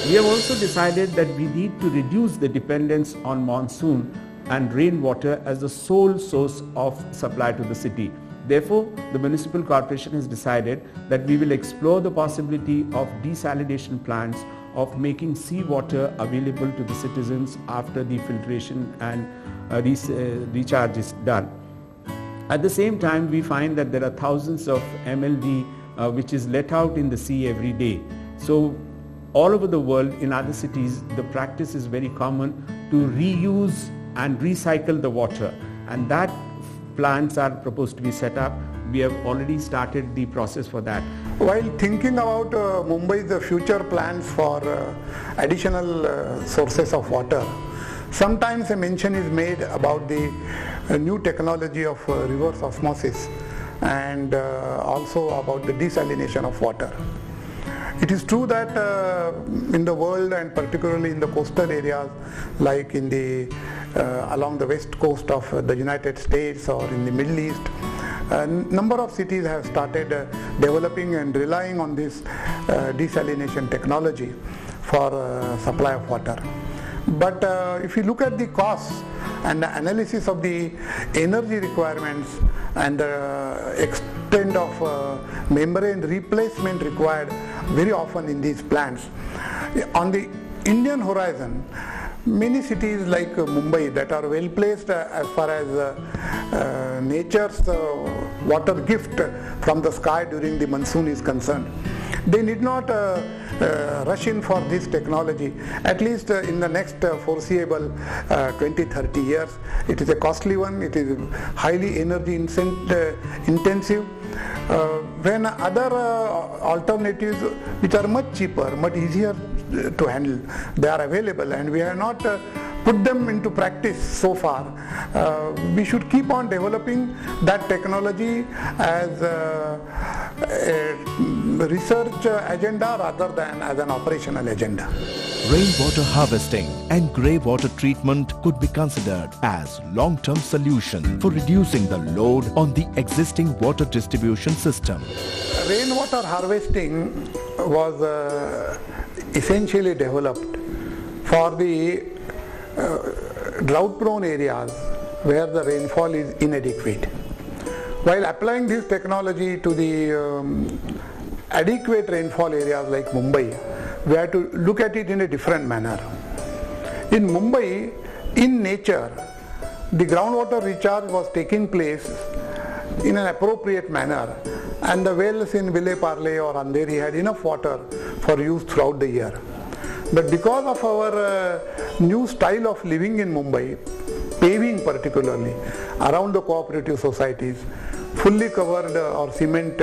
We have also decided that we need to reduce the dependence on monsoon and rainwater as the sole source of supply to the city. Therefore, the municipal corporation has decided that we will explore the possibility of desalination plants of making seawater available to the citizens after the filtration and recharge is done. At the same time, we find that there are thousands of MLD which is let out in the sea every day. So all over the world, in other cities, the practice is very common to reuse and recycle the water, and that plants are proposed to be set up. We have already started the process for that. While thinking about Mumbai's future plans for additional sources of water, sometimes a mention is made about the new technology of reverse osmosis and also about the desalination of water. It is true that in the world, and particularly in the coastal areas like in the along the west coast of the United States or in the Middle East, a number of cities have started developing and relying on this desalination technology for supply of water. But if you look at the costs and the analysis of the energy requirements and the extent of membrane replacement required very often in these plants, on the Indian horizon, many cities like Mumbai that are well placed as far as nature's water gift from the sky during the monsoon is concerned, they need not rush in for this technology, at least in the next foreseeable 20-30 years. It is a costly one, it is highly energy intensive, when other alternatives which are much cheaper, much easier to handle, they are available, and we have not put them into practice so far. We should keep on developing that technology as a research agenda rather than as an operational agenda. Rainwater harvesting and grey water treatment could be considered as long-term solution for reducing the load on the existing water distribution system. Rainwater harvesting was essentially developed for the drought-prone areas where the rainfall is inadequate. While applying this technology to the adequate rainfall areas like Mumbai, we have to look at it in a different manner. In Mumbai, in nature, the groundwater recharge was taking place in an appropriate manner, and the wells in Ville Parle or Andheri had enough water for use throughout the year. But because of our new style of living in Mumbai, paving particularly around the cooperative societies, fully covered or cement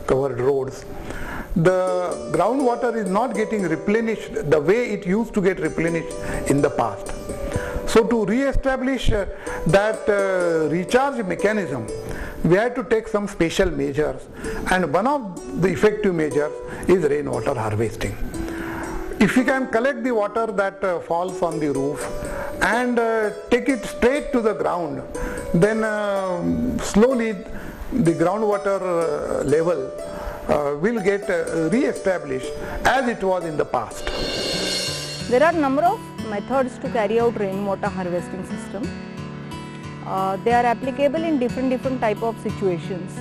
covered roads, the groundwater is not getting replenished the way it used to get replenished in the past. So to re-establish that recharge mechanism, we had to take some special measures, and one of the effective measures is rainwater harvesting. If we can collect the water that falls on the roof and take it straight to the ground, then slowly the groundwater level will get re-established as it was in the past. There are a number of methods to carry out rainwater harvesting system. They are applicable in different type of situations.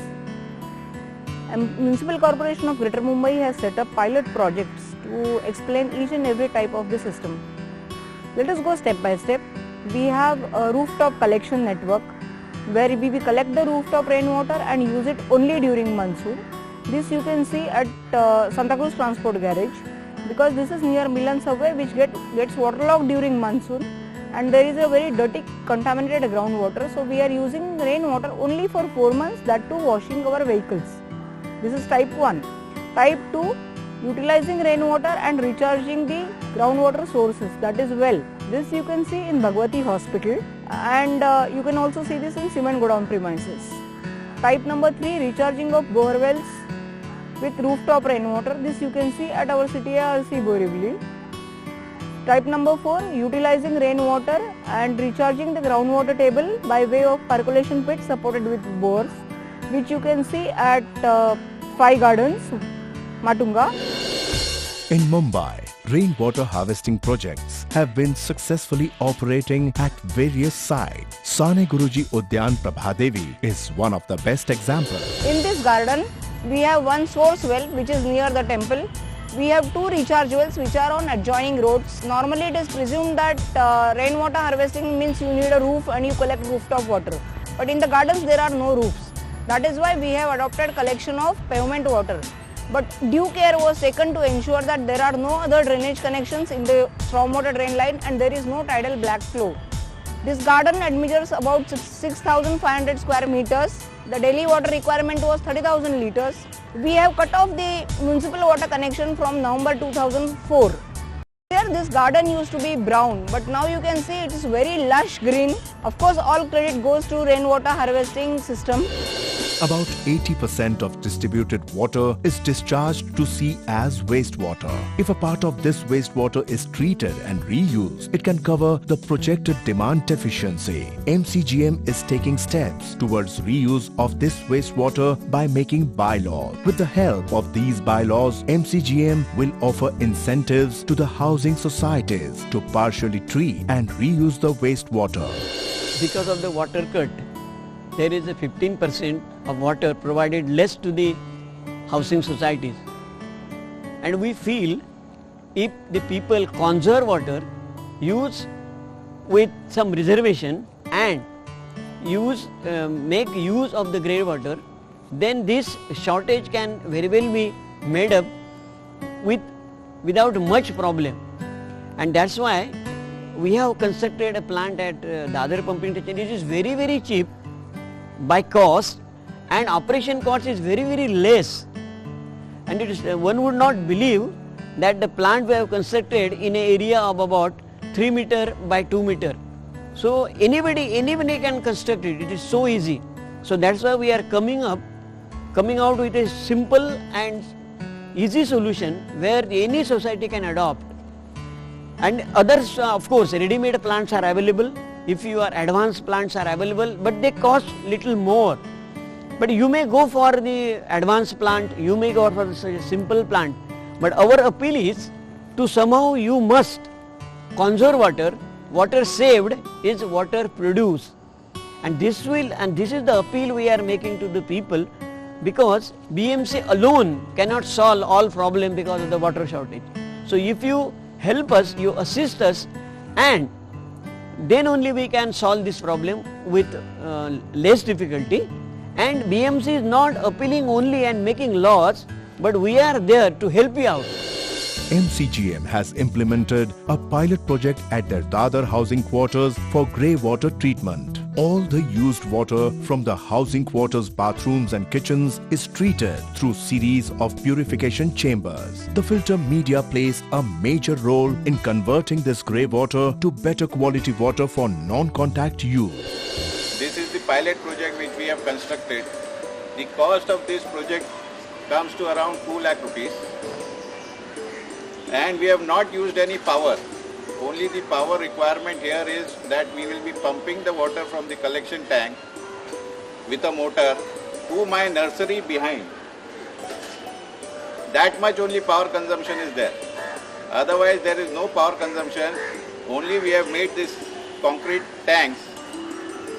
Municipal Corporation of Greater Mumbai has set up pilot projects to explain each and every type of the system. Let us go step by step. We have a rooftop collection network where we collect the rooftop rainwater and use it only during monsoon. This you can see at Santa Cruz Transport Garage, because this is near Milan subway, which gets waterlogged during monsoon, and there is a very dirty contaminated groundwater. So we are using rainwater only for 4 months, that too washing our vehicles. This is type 1. Type 2, utilizing rainwater and recharging the groundwater sources, that is well. This you can see in Bhagwati Hospital, and you can also see this in cement godown premises. Type number 3, recharging of bore wells with rooftop rainwater. This you can see at our city ARC Borivali. Type number 4, utilizing rainwater and recharging the groundwater table by way of percolation pits supported with bores, which you can see at Five Gardens, Matunga. In Mumbai, rainwater harvesting projects have been successfully operating at various sites. Sane Guruji Udyan Prabhadevi is one of the best examples. In this garden, we have one source well which is near the temple. We have two recharge wells which are on adjoining roads. Normally it is presumed that rainwater harvesting means you need a roof and you collect rooftop water. But in the gardens there are no roofs. That is why we have adopted collection of pavement water. But due care was taken to ensure that there are no other drainage connections in the stormwater drain line and there is no tidal black flow. This garden admires about 6,500 square meters. The daily water requirement was 30,000 liters. We have cut off the municipal water connection from November 2004. Here this garden used to be brown, but now you can see it is very lush green. Of course, all credit goes to rainwater harvesting system. About 80% of distributed water is discharged to sea as wastewater. If a part of this wastewater is treated and reused, it can cover the projected demand deficiency. MCGM is taking steps towards reuse of this wastewater by making bylaws. With the help of these bylaws, MCGM will offer incentives to the housing societies to partially treat and reuse the wastewater. Because of the water cut, there is a 15% of water provided less to the housing societies. And we feel if the people conserve water, use with some reservation and make use of the grey water, then this shortage can very well be made up without much problem. And that's why we have constructed a plant at the other pumping station. It is very, very cheap by cost and operation cost is very, very less. And it is, one would not believe that the plant we have constructed in an area of about 3 meter by 2 meter. So anybody can construct it. It is so easy. So that's why we are coming out with a simple and easy solution where any society can adopt. And others, of course, ready-made plants are available. If you are advanced plants are available, but they cost little more. But you may go for the advanced plant, you may go for the simple plant. But our appeal is to somehow you must conserve water. Water saved is water produced. And this is the appeal we are making to the people, because BMC alone cannot solve all problems because of the water shortage. So if you help us, you assist us, and then only we can solve this problem with less difficulty. And BMC is not appealing only and making laws, but we are there to help you out. MCGM has implemented a pilot project at their Dadar housing quarters for grey water treatment. All the used water from the housing quarters bathrooms and kitchens is treated through series of purification chambers. The filter media plays a major role in converting this grey water to better quality water for non-contact use. This is the pilot project which we have constructed. The cost of this project comes to around 2 lakh rupees. And we have not used any power. Only the power requirement here is that we will be pumping the water from the collection tank with a motor to my nursery behind. That much only power consumption is there. Otherwise there is no power consumption. Only we have made this concrete tanks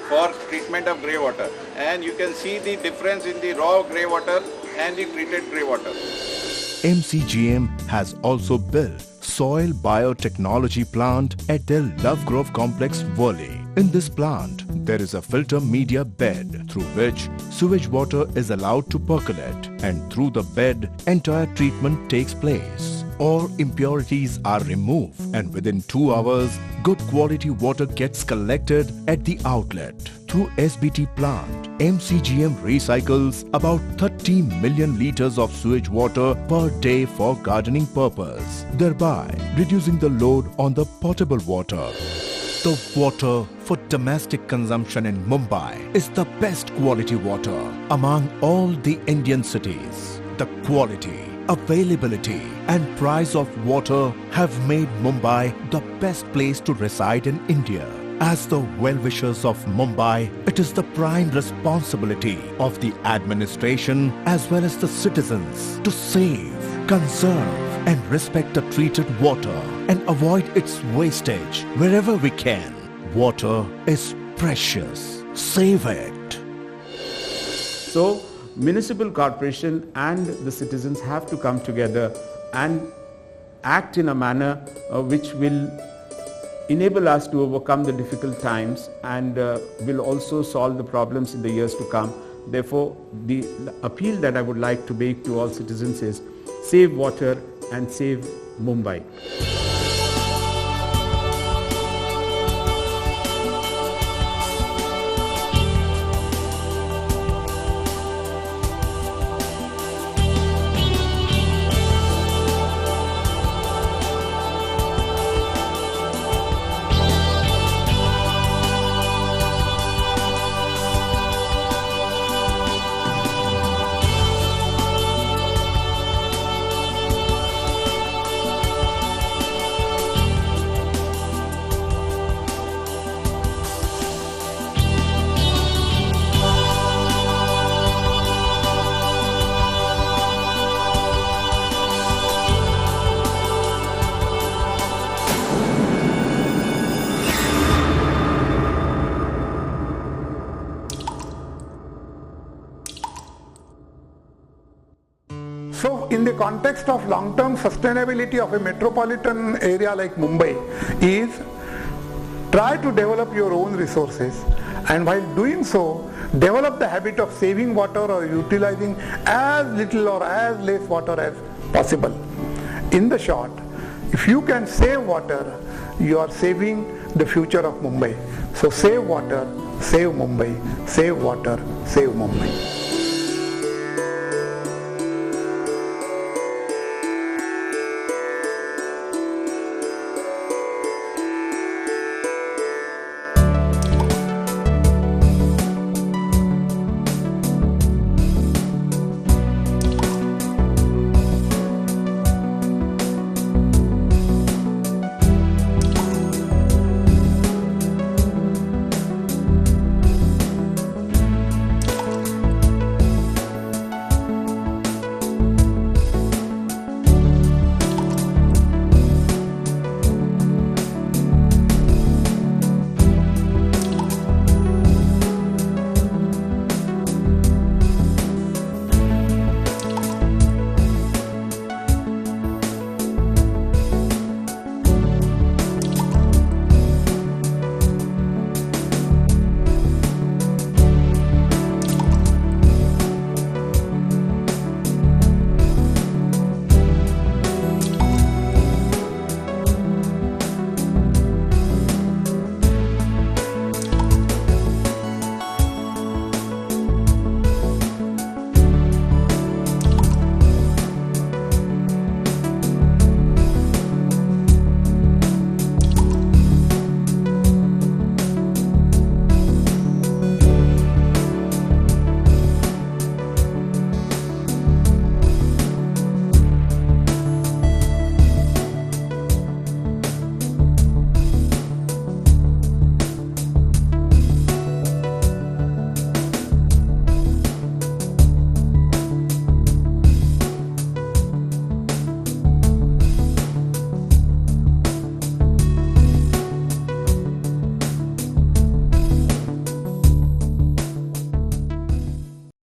for treatment of grey water. And you can see the difference in the raw grey water and the treated grey water. MCGM has also built soil biotechnology plant at their Love Grove complex, Worli. In this plant, there is a filter media bed through which sewage water is allowed to percolate, and through the bed, entire treatment takes place. All impurities are removed, and within 2 hours, good quality water gets collected at the outlet. Through SBT plant, MCGM recycles about 30 million liters of sewage water per day for gardening purpose, thereby reducing the load on the potable water. The water for domestic consumption in Mumbai is the best quality water among all the Indian cities. The quality, availability and price of water have made Mumbai the best place to reside in India. As the well-wishers of Mumbai, it is the prime responsibility of the administration as well as the citizens to save, conserve and respect the treated water and avoid its wastage wherever we can. Water is precious. Save it. So, municipal corporation and the citizens have to come together and act in a manner which will enable us to overcome the difficult times and will also solve the problems in the years to come. Therefore, the appeal that I would like to make to all citizens is save water and save Mumbai. So in the context of long-term sustainability of a metropolitan area like Mumbai is try to develop your own resources, and while doing so develop the habit of saving water or utilizing as little or as less water as possible. In the short, if you can save water, you are saving the future of Mumbai. So save water, save Mumbai, save water, save Mumbai.